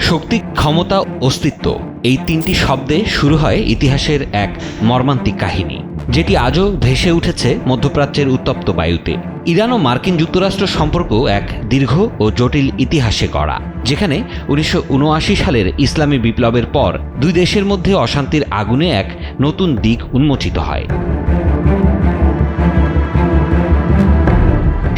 শক্তি, ক্ষমতা, অস্তিত্ব এই তিনটি শব্দে শুরু হয় ইতিহাসের এক মর্মান্তিক কাহিনী, যেটি আজও ভেসে উঠেছে মধ্যপ্রাচ্যের উত্তপ্ত বায়ুতে। ইরান ও মার্কিন যুক্তরাষ্ট্র সম্পর্ক এক দীর্ঘ ও জটিল ইতিহাসে গড়া, যেখানে 1979 সালের ইসলামী বিপ্লবের পর দুই দেশের মধ্যে অশান্তির আগুনে এক নতুন দিক উন্মোচিত হয়।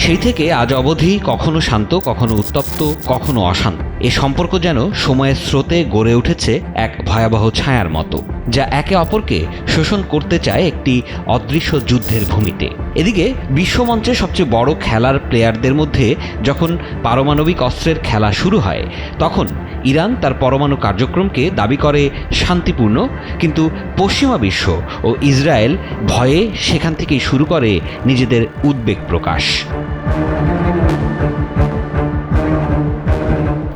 সেই থেকে আজ অবধি কখনো শান্ত, কখনো উত্তপ্ত, কখনো অশান্ত এ সম্পর্ক যেন সময়ের স্রোতে গড়ে উঠেছে এক ভয়াবহ ছায়ার মতো, যা একে অপরকে শোষণ করতে চায় একটি অদৃশ্য যুদ্ধের ভূমিতে। এদিকে বিশ্বমঞ্চে সবচেয়ে বড় খেলার প্লেয়ারদের মধ্যে যখন পারমাণবিক অস্ত্রের খেলা শুরু হয়, তখন ইরান তার পরমাণু কার্যক্রমকে দাবি করে শান্তিপূর্ণ, কিন্তু পশ্চিমা বিশ্ব ও ইসরায়েল ভয়ে সেখান থেকেই শুরু করে নিজেদের উদ্বেগ প্রকাশ।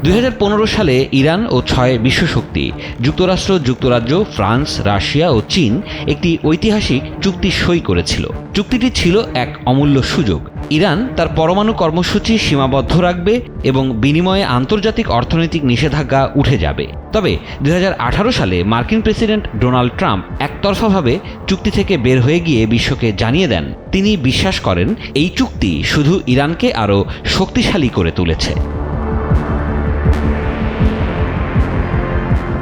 2015 সালে ইরান ও 6 বিশ্বশক্তি যুক্তরাষ্ট্র, যুক্তরাজ্য, ফ্রান্স, রাশিয়া ও চীন একটি ঐতিহাসিক চুক্তি সই করেছিল। চুক্তিটি ছিল এক অমূল্য সুযোগ। ইরান তার পরমাণু কর্মসূচি সীমাবদ্ধ রাখবে এবং বিনিময়ে আন্তর্জাতিক অর্থনৈতিক নিষেধাজ্ঞা উঠে যাবে। তবে 2018 সালে মার্কিন প্রেসিডেন্ট ডোনাল্ড ট্রাম্প একতরফাভাবে চুক্তি থেকে বের হয়ে গিয়ে বিশ্বকে জানিয়ে দেন তিনি বিশ্বাস করেন এই চুক্তি শুধু ইরানকে আরও শক্তিশালী করে তুলেছে।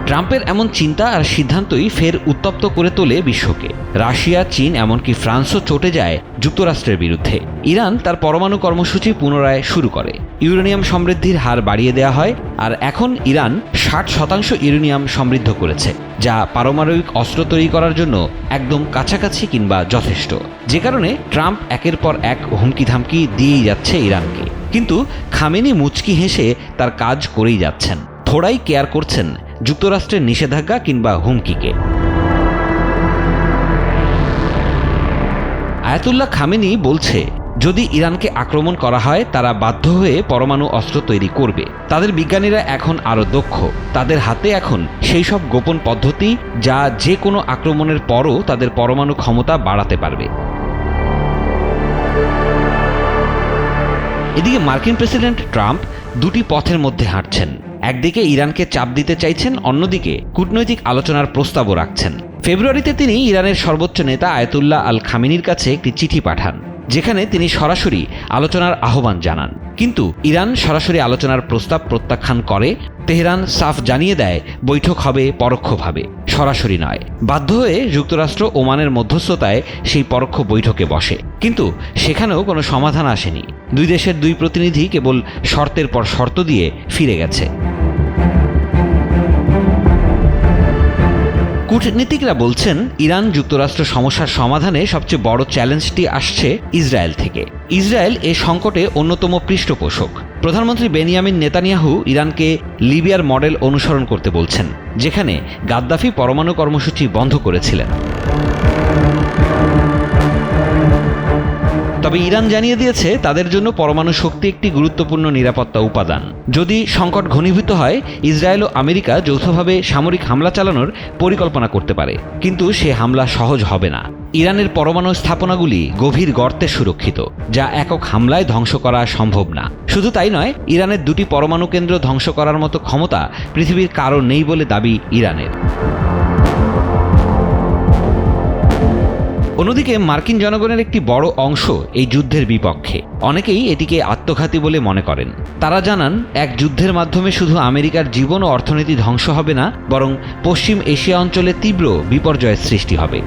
ট্রাম্পের এমন চিন্তা আর সিদ্ধান্তই ফের উত্তপ্ত করে তোলে বিশ্বকে। রাশিয়া, চীন, এমনকি ফ্রান্সও চটে যায় যুক্তরাষ্ট্রের বিরুদ্ধে। ইরান তার পরমাণু কর্মসূচি পুনরায় শুরু করে। ইউরেনিয়াম সমৃদ্ধির হার বাড়িয়ে দেওয়া হয়, আর এখন ইরান 60% ইউরেনিয়াম সমৃদ্ধ করেছে, যা পারমাণবিক অস্ত্র তৈরি করার জন্য একদম কাছাকাছি কিংবা যথেষ্ট। যে কারণে ট্রাম্প একের পর এক হুমকি ধামকি দিয়েই যাচ্ছে ইরানকে, কিন্তু খামেনি মুচকি হেসে তার কাজ করেই যাচ্ছেন। থোড়াই কেয়ার করছেন যুক্তরাষ্ট্রের নিষেধাজ্ঞা কিংবা হুমকিকে। আয়াতুল্লাহ খামেনি বলছে, যদি ইরানকে আক্রমণ করা হয় তারা বাধ্য হয়ে পরমাণু অস্ত্র তৈরি করবে। তাদের বিজ্ঞানীরা এখন আরও দক্ষ, তাদের হাতে এখন সেই সব গোপন পদ্ধতি যা যে কোনো আক্রমণের পরও তাদের পরমাণু ক্ষমতা বাড়াতে পারবে। এদিকে মার্কিন প্রেসিডেন্ট ট্রাম্প দুটি পথের মধ্যে হাঁটছেন। একদিকে ইরানকে চাপ দিতে চাইছেন, অন্যদিকে কূটনৈতিক আলোচনার প্রস্তাবও রাখছেন। ফেব্রুয়ারিতে তিনি ইরানের সর্বোচ্চ নেতা আয়াতুল্লাহ আল খামেনির কাছে একটি চিঠি পাঠান, যেখানে তিনি সরাসরি আলোচনার আহ্বান জানান। কিন্তু ইরান সরাসরি আলোচনার প্রস্তাব প্রত্যাখ্যান করে। তেহরান সাফ জানিয়ে দেয় বৈঠক হবে পরোক্ষভাবে, সরাসরি নয়। বাধ্য হয়ে যুক্তরাষ্ট্র ওমানের মধ্যস্থতায় সেই পরোক্ষ বৈঠকে বসে, কিন্তু সেখানেও কোনো সমাধান আসেনি। দুই দেশের দুই প্রতিনিধি কেবল শর্তের পর শর্ত দিয়ে ফিরে গেছে। কূটনীতিকরা বলছেন, ইরান যুক্তরাষ্ট্র সমস্যার সমাধানে সবচেয়ে বড় চ্যালেঞ্জটি আসছে ইসরায়েল থেকে। ইসরায়েল এ সংকটে অন্যতম পৃষ্ঠপোষক। প্রধানমন্ত্রী বেনিয়ামিন নেতানিয়াহু ইরানকে লিবিয়ার মডেল অনুসরণ করতে বলছেন, যেখানে গাদ্দাফি পরমাণু কর্মসূচি বন্ধ করেছিলেন। তবে ইরান জানিয়ে দিয়েছে তাদের জন্য পরমাণু শক্তি একটি গুরুত্বপূর্ণ নিরাপত্তা উপাদান। যদি সংকট ঘনীভূত হয়, ইসরায়েল ও আমেরিকা যৌথভাবে সামরিক হামলা চালানোর পরিকল্পনা করতে পারে, কিন্তু সে হামলা সহজ হবে না। ইরানের পরমাণু স্থাপনাগুলি গভীর গর্তে সুরক্ষিত, যা একক হামলায় ধ্বংস করা সম্ভব না। শুধু তাই নয়, ইরানের দুটি পরমাণু কেন্দ্র ধ্বংস করার মতো ক্ষমতা পৃথিবীর কারো নেই বলে দাবি ইরানের। অন্যদিকে মার্কিন জনগণের একটি বড় অংশ এই যুদ্ধের বিপক্ষে। অনেকেই এটিকে আত্মঘাতী বলে মনে করেন। তারা জানান, এক যুদ্ধের মাধ্যমে শুধু আমেরিকার জীবন ও অর্থনীতি ধ্বংস হবে না, বরং পশ্চিম এশিয়া অঞ্চলে তীব্র বিপর্যয়ের সৃষ্টি হবে।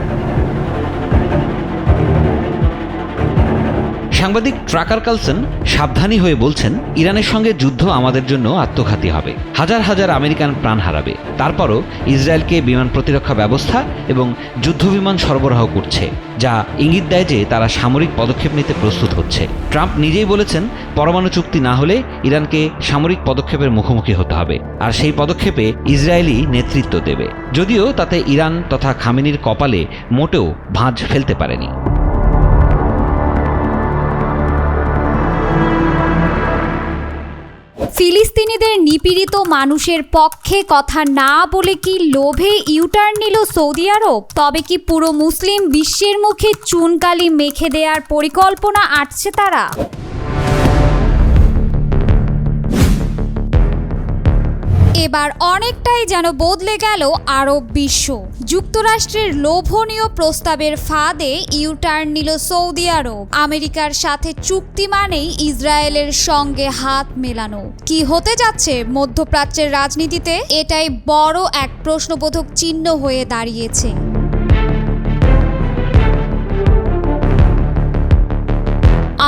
সাংবাদিক ট্রাকার কালসন সাবধানী হয়ে বলছেন, ইরানের সঙ্গে যুদ্ধ আমাদের জন্য আত্মঘাতী হবে। হাজার হাজার আমেরিকান প্রাণ হারাবে। তারপরও ইসরায়েলকে বিমান প্রতিরক্ষা ব্যবস্থা এবং যুদ্ধবিমান সরবরাহ করছে, যা ইঙ্গিত দেয় যে তারা সামরিক পদক্ষেপ নিতে প্রস্তুত হচ্ছে। ট্রাম্প নিজেই বলেছেন, পরমাণু চুক্তি না হলে ইরানকে সামরিক পদক্ষেপের মুখোমুখি হতে হবে, আর সেই পদক্ষেপে ইসরায়েলই নেতৃত্ব দেবে। যদিও তাতে ইরান তথা খামেনির কপালে মোটেও ভাঁজ ফেলতে পারেনি। ফিলিস্তিনিদের নিপীড়িত মানুষের পক্ষে কথা না বলে কি লোভে ইউটার্ন নিল সৌদি আরব? তবে কি পুরো মুসলিম বিশ্বের মুখে চুনকালি মেখে দেওয়ার পরিকল্পনা আঁটছে তারা? এবার অনেকটাই যেন বদলে গেল আরব বিশ্ব। যুক্তরাষ্ট্রের লোভনীয় প্রস্তাবের ফাঁদে ইউটার্ন নিল সৌদি আরব। আমেরিকার সাথে চুক্তি মানেই ইসরায়েলের সঙ্গে হাত মেলানো। কি হতে যাচ্ছে মধ্যপ্রাচ্যের রাজনীতিতে? এটাই বড় এক প্রশ্নবোধক চিহ্ন হয়ে দাঁড়িয়েছে।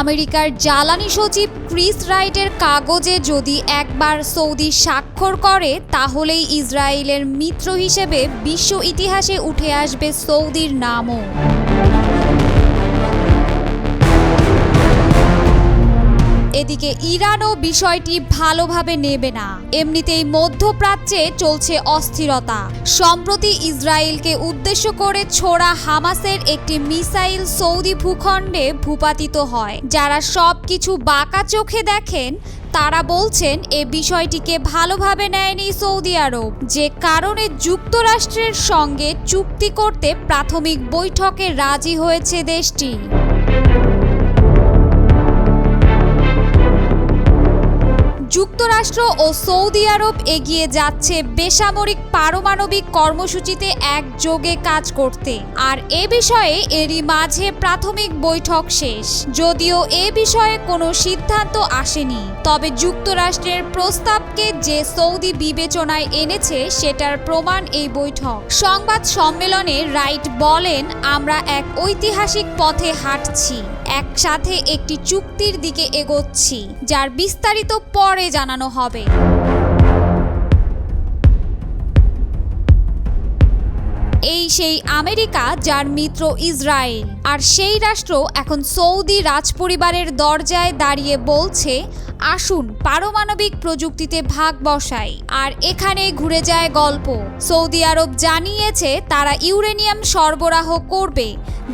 আমেরিকার জ্বালানি সচিব ক্রিস রাইটের কাগজে যদি একবার সৌদি স্বাক্ষর করে, তাহলেই ইসরায়েলের মিত্র হিসেবে বিশ্ব ইতিহাসে উঠে আসবে সৌদির নামও। এদিকে ইরানও বিষয়টি ভালোভাবে নেবে না। এমনিতেই মধ্যপ্রাচ্যে চলছে অস্থিরতা। সম্প্রতি ইসরায়েলকে উদ্দেশ্য করে ছোড়া হামাসের একটি মিসাইল সৌদি ভূখণ্ডে ভূপাতিত হয়। যারা সবকিছু বাঁকা চোখে দেখেন তারা বলছেন এ বিষয়টিকে ভালোভাবে নেয়নি সৌদি আরব, যে কারণে যুক্তরাষ্ট্রের সঙ্গে চুক্তি করতে প্রাথমিক বৈঠকে রাজি হয়েছে দেশটি। যুক্তরাষ্ট্র ও সৌদি আরব এগিয়ে যাচ্ছে বেসামরিক পারমাণবিক কর্মসূচিতে একযোগে কাজ করতে। আর এ বিষয়ে এরই মাঝে প্রাথমিক বৈঠক শেষ। যদিও এ বিষয়ে কোনো সিদ্ধান্ত আসেনি, তবে যুক্তরাষ্ট্রের প্রস্তাবকে যে সৌদি বিবেচনায় এনেছে সেটার প্রমাণ এই বৈঠক। সংবাদ সম্মেলনে রাইট বলেন, আমরা এক ঐতিহাসিক পথে হাঁটছি, একসাথে একটি চুক্তির দিকে এগোচ্ছি, যার বিস্তারিত পরে জানানো হবে। এই সেই আমেরিকা যার মিত্র ইসরায়েল, আর সেই রাষ্ট্র এখন সৌদি রাজপরিবারের দরজায় দাঁড়িয়ে বলছে, আসুন পারমাণবিক প্রযুক্তিতে ভাগ বসাই। আর এখানে ঘুরে যায় গল্প। সৌদি আরব জানিয়েছে তারা ইউরেনিয়াম সরবরাহ করবে,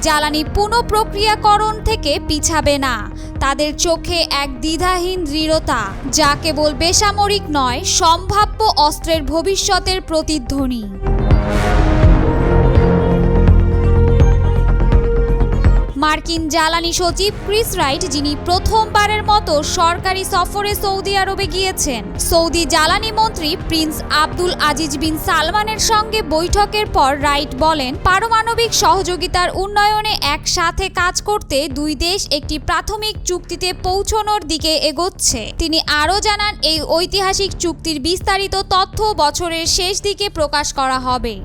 জ্বালানি পুনঃপ্রক্রিয়াকরণ থেকে পিছাবে না। তাদের চোখে এক দ্বিধাহীন দৃঢ়তা, যা কেবল বেসামরিক নয়, সম্ভাব্য অস্ত্রের ভবিষ্যতের প্রতিধ্বনি। মার্কিন জ্বালানি সচিব ক্রিস রাইট, যিনি প্রথমবারের মতো সরকারি সফরে সৌদি আরবে গিয়েছেন, সৌদি জ্বালানি মন্ত্রী প্রিন্স আব্দুল আজিজ বিন সালমানের সঙ্গে বৈঠকের পর রাইট বলেন, পারমাণবিক সহযোগিতার উন্নয়নে একসাথে কাজ করতে দুই দেশ একটি প্রাথমিক চুক্তিতে পৌঁছানোর দিকে এগোচ্ছে। তিনি আরও জানান, এই ঐতিহাসিক চুক্তির বিস্তারিত তথ্য বছরের শেষ দিকে প্রকাশ করা হবে।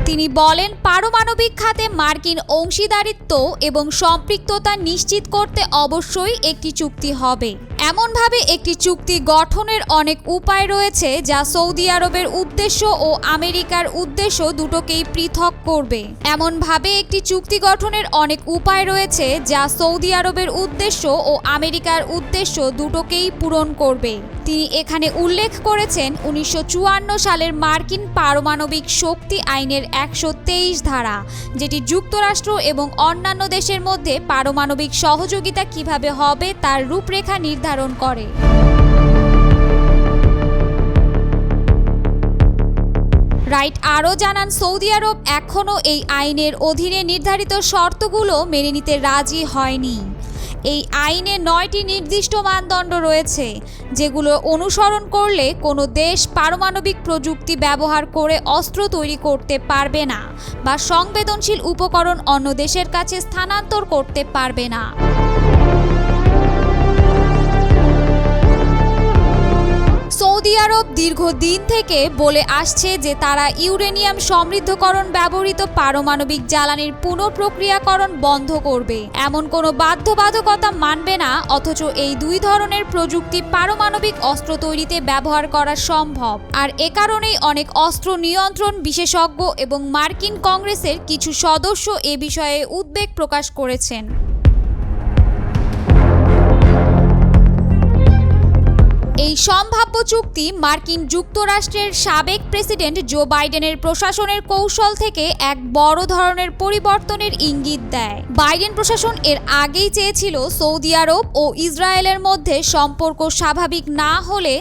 তিনি বলেন, পারমাণবিক খাতে মার্কিন অংশীদারিত্ব এবং সম্পৃক্ততা নিশ্চিত করতে অবশ্যই একটি চুক্তি হবে। এমনভাবে একটি চুক্তি গঠনের অনেক উপায় রয়েছে যা সৌদি আরবের উদ্দেশ্য ও আমেরিকার উদ্দেশ্য দুটোকেই পৃথক করবে। এমনভাবে একটি চুক্তি গঠনের অনেক উপায় রয়েছে যা সৌদি আরবের উদ্দেশ্য ও আমেরিকার উদ্দেশ্য দুটোকেই পূরণ করবে। তিনি এখানে উল্লেখ করেছেন 1954 সালের মার্কিন পারমাণবিক শক্তি আইনের 123 ধারা, যেটি যুক্তরাষ্ট্র এবং অন্যান্য দেশের মধ্যে পারমাণবিক সহযোগিতা কিভাবে হবে তার রূপরেখা নির্ধারণ করে। রাইট আরও জানান, সৌদি আরব এখনও এই আইনের অধীনে নির্ধারিত শর্তগুলো মেনে নিতে রাজি হয়নি। এই আইনে 9টি নির্দিষ্ট মানদণ্ড রয়েছে, যেগুলো অনুসরণ করলে কোনো দেশ পারমাণবিক প্রযুক্তি ব্যবহার করে অস্ত্র তৈরি করতে পারবে না বা সংবেদনশীল উপকরণ অন্য দেশের কাছে স্থানান্তর করতে পারবে না। সৌদি আরব দীর্ঘদিন থেকে বলে আসছে যে তারা ইউরেনিয়াম সমৃদ্ধকরণ ব্যবহৃত পারমাণবিক জ্বালানির পুনঃপ্রক্রিয়াকরণ বন্ধ করবে, এমন কোনো বাধ্যবাধকতা মানবে না। অথচ এই দুই ধরনের প্রযুক্তি পারমাণবিক অস্ত্র তৈরিতে ব্যবহার করা সম্ভব। আর এ কারণেই অনেক অস্ত্র নিয়ন্ত্রণ বিশেষজ্ঞ এবং মার্কিন কংগ্রেসের কিছু সদস্য এ বিষয়ে উদ্বেগ প্রকাশ করেছেন। এই সম্ভাব্য চুক্তি মার্কিন যুক্তরাষ্ট্রের সাবেক প্রেসিডেন্ট জো বাইডেনের প্রশাসনের কৌশল থেকে এক বড় ধরনের পরিবর্তনের ইঙ্গিত দেয়। বাইডেন প্রশাসন এর আগেই চেয়েছিল সৌদি আরব ও ইসরায়েলের মধ্যে সম্পর্ক স্বাভাবিক না হলে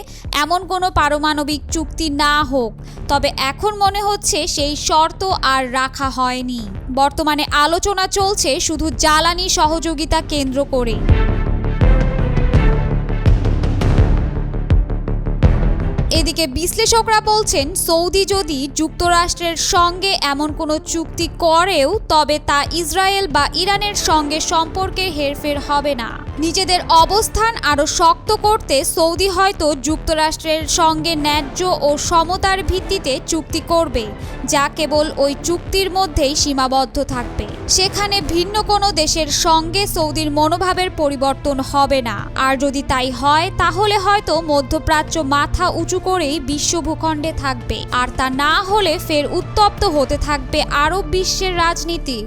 এমন কোনো পারমাণবিক চুক্তি না হোক, তবে এখন মনে হচ্ছে সেই শর্ত আর রাখা হয়নি। বর্তমানে আলোচনা চলছে শুধু জ্বালানি সহযোগিতা কেন্দ্র করে। এদিকে বিশ্লেষকরা বলছেন, সৌদি যদি যুক্তরাষ্ট্রের সঙ্গে এমন কোনো চুক্তি করেও তবে তা ইসরায়েল বা ইরানের সঙ্গে সম্পর্কে হেরফের হবে না। নিজেদের অবস্থান আরও শক্ত করতে সৌদি হয়তো যুক্তরাষ্ট্রের সঙ্গে ন্যায্য ও সমতার ভিত্তিতে চুক্তি করবে, যা কেবল ওই চুক্তির মধ্যেই সীমাবদ্ধ থাকবে। সেখানে ভিন্ন কোনো দেশের সঙ্গে সৌদির মনোভাবের পরিবর্তন হবে না। আর যদি তাই হয় তাহলে হয়তো মধ্যপ্রাচ্য মাথা উঁচু করেই বিশ্ব ভূখণ্ডে থাকবে, আর তা না হলে ফের উত্তপ্ত হতে থাকবে আরব বিশ্বের রাজনীতি।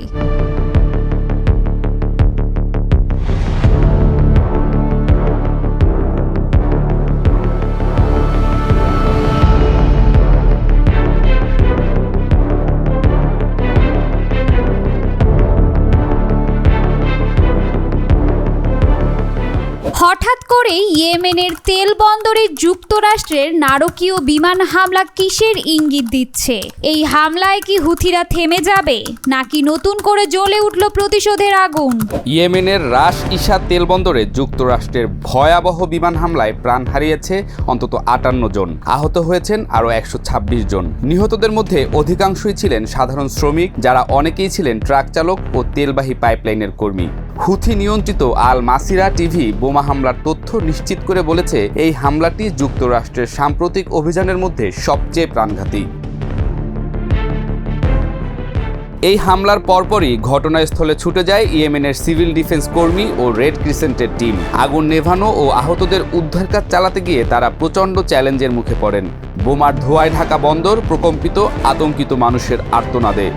হঠাৎ করে ইয়েমেনের তেল বন্দরে যুক্তরাষ্ট্রের নারকীয় বিমান হামলা কিসের ইঙ্গিত দিচ্ছে? এই হামলায় কি হুথিরা থেমে যাবে, নাকি নতুন করে জ্বলে উঠল প্রতিশোধের আগুন? ইয়েমেনের রাস ইসা তেল বন্দরে যুক্তরাষ্ট্রের ভয়াবহ বিমান হামলায় প্রাণ হারিয়েছে অন্তত 58 জন, আহত হয়েছেন আরও 126 জন। নিহতদের মধ্যে অধিকাংশই ছিলেন সাধারণ শ্রমিক, যারা অনেকেই ছিলেন ট্রাক চালক ও তেলবাহী পাইপলাইনের কর্মী। হুথি নিয়ন্ত্রিত আল মাসিরা টিভি বোমা হামলার তথ্য নিশ্চিত করে বলেছে, এই হামলাটি যুক্তরাষ্ট্রের সাম্প্রতিক অভিযানের মধ্যে সবচেয়ে প্রাণঘাতী। এই হামলার পরপরই ঘটনাস্থলে ছুটে যায় ইয়েমেনের সিভিল ডিফেন্স কর্মী ও রেড ক্রিসেন্টের টিম। আগুন নেভানো ও আহতদের উদ্ধার কাজ চালাতে গিয়ে তারা প্রচণ্ড চ্যালেঞ্জের মুখে পড়েন। বোমার ধোঁয়ায় ঢাকা বন্দর প্রকম্পিত, আতঙ্কিত মানুষের আর্তনাদে।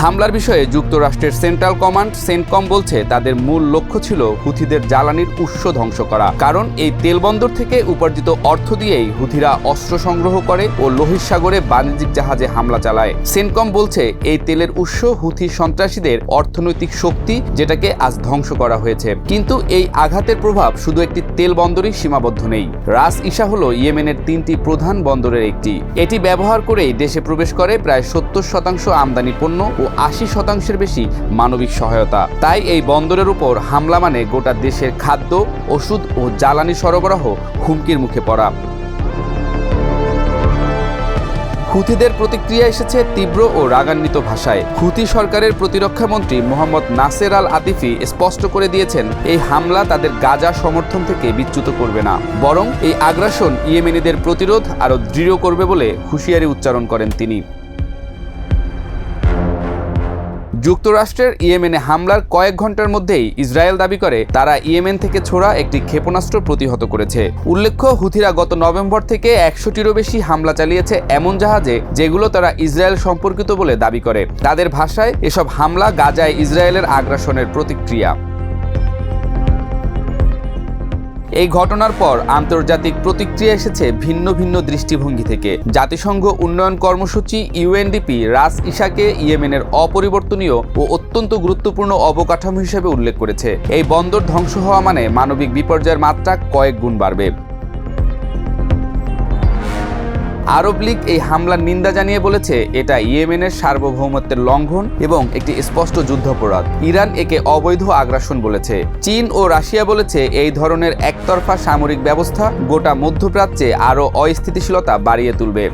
হামলার বিষয়ে যুক্তরাষ্ট্রের সেন্ট্রাল কমান্ড সেন্টকম বলছে, তাদের মূল লক্ষ্য ছিল হুথিদের জ্বালানির উৎস ধ্বংস করা, কারণ এই তেলবন্দর থেকে উপার্জিত অর্থ দিয়েই হুথিরা অস্ত্র সংগ্রহ করে ও লোহিত সাগরে বাণিজ্যিক জাহাজে হামলা চালায়। সেন্টকম বলছে, এই তেলের উৎস হুথি সন্ত্রাসীদের অর্থনৈতিক শক্তি, যেটাকে আজ ধ্বংস করা হয়েছে। কিন্তু এই আঘাতের প্রভাব শুধু একটি তেল বন্দরই সীমাবদ্ধ নেই। রাস ইসা হলো ইয়েমেনের 3টি প্রধান বন্দরের একটি। এটি ব্যবহার করেই দেশে প্রবেশ করে প্রায় 70% আমদানি পণ্য ও 80% বেশি মানবিক সহায়তা। তাই এই বন্দরের উপর হামলা মানে গোটা দেশের খাদ্য, ওষুধ ও জ্বালানি সরবরাহ হুমকির মুখে পড়া। হুথিদের প্রতিক্রিয়া এসেছে তীব্র ও রাগান্বিত ভাষায়। হুথি সরকারের প্রতিরক্ষা মন্ত্রী মোহাম্মদ নাসের আল আতিফি স্পষ্ট করে দিয়েছেন, এই হামলা তাদের গাজা সমর্থন থেকে বিচ্যুত করবে না, বরং এই আগ্রাসন ইয়েমেনিদের প্রতিরোধ আরও দৃঢ় করবে বলে হুঁশিয়ারি উচ্চারণ করেন তিনি। যুক্তরাষ্ট্রের ইয়েমেনে হামলার কয়েক ঘন্টার মধ্যেই ইসরায়েল দাবি করে, তারা ইয়েমেন থেকে ছোড়া একটি ক্ষেপণাস্ত্র প্রতিহত করেছে। উল্লেখ্য, হুথিরা গত নভেম্বর থেকে 100টিরও বেশি হামলা চালিয়েছে এমন জাহাজে, যেগুলো তারা ইসরায়েল সম্পর্কিত বলে দাবি করে। তাদের ভাষায় এসব হামলা গাজায় ইসরায়েলের আগ্রাসনের প্রতিক্রিয়া। এই ঘটনার পর আন্তর্জাতিক প্রতিক্রিয়া এসেছে ভিন্ন ভিন্ন দৃষ্টিভঙ্গি থেকে। জাতিসংঘ উন্নয়ন কর্মসূচি ইউএনডিপি রাস ইসাকে ইয়েমেনের অপরিবর্তনীয় ও অত্যন্ত গুরুত্বপূর্ণ অবকাঠামো হিসেবে উল্লেখ করেছে। এই বন্দর ধ্বংস হওয়া মানে মানবিক বিপর্যয়ের মাত্রা কয়েক গুণ বাড়বে। আরব লীগ এই হামলার নিন্দা জানিয়ে বলেছে, এটা ইয়েমেনের সার্বভৌমত্বের লঙ্ঘন এবং একটি স্পষ্ট যুদ্ধাপরাধ। ইরান একে অবৈধ আগ্রাসন বলেছে। চীন ও রাশিয়া বলেছে, এই ধরনের একতরফা সামরিক ব্যবস্থা গোটা মধ্যপ্রাচ্যে আরও অস্থিতিশীলতা বাড়িয়ে তুলবে।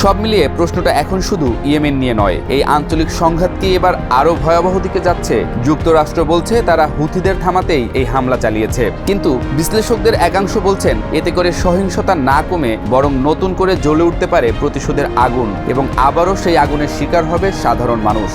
সব মিলিয়ে প্রশ্নটা এখন শুধু ইয়েমেন নিয়ে নয়, এই আঞ্চলিক সংঘাত কি এবার আরও ভয়াবহ দিকে যাচ্ছে? যুক্তরাষ্ট্র বলছে তারা হুথিদের থামাতেই এই হামলা চালিয়েছে, কিন্তু বিশ্লেষকদের একাংশ বলছেন, এতে করে সহিংসতা না কমে বরং নতুন করে জ্বলে উঠতে পারে প্রতিশোধের আগুন, এবং আবারও সেই আগুনের শিকার হবে সাধারণ মানুষ।